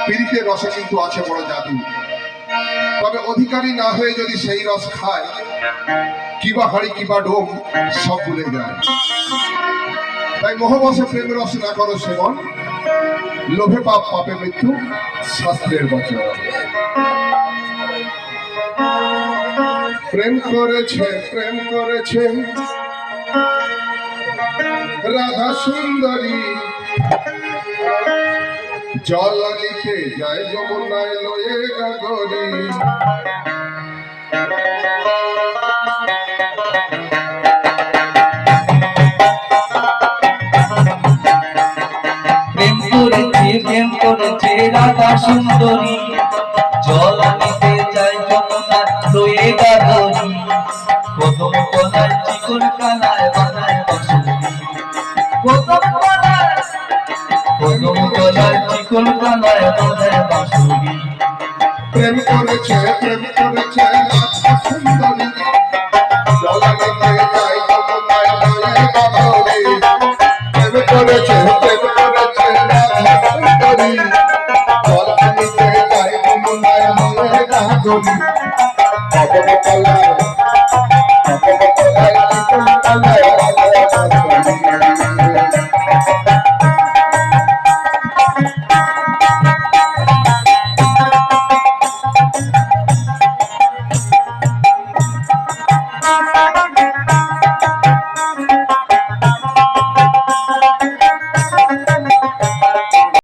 পীড়িতের রসে কিন্তু আছে বড় জাদু। তবে অধিকারী না হয়ে যদি সেই রস খায়, কিবা হাড়ি কিবা ডোম সব ভুলে যায়। তাই মোহবশে প্রেম রস না করো সেবন, লোভে পাপ পাপে মৃত্যু শাস্ত্রের বচন। প্রেম করেছে রাধা সুন্দরী, জল নিতে যায় যমুনায় লয়ে গাগরি। প্রেম করেছে রাধা সুন্দরী, জল নিতে যায় যমুনায় লয়ে গাগরি। কদম তলায় চিকন কানায় বানায় বাঁশুরি, কদম তলায় চিকন কানায় বানায় বাঁশুরি। প্রেম করেছে রাধা সুন্দরী, জল নিতে যায় যমুনায় লয়ে গাগরি।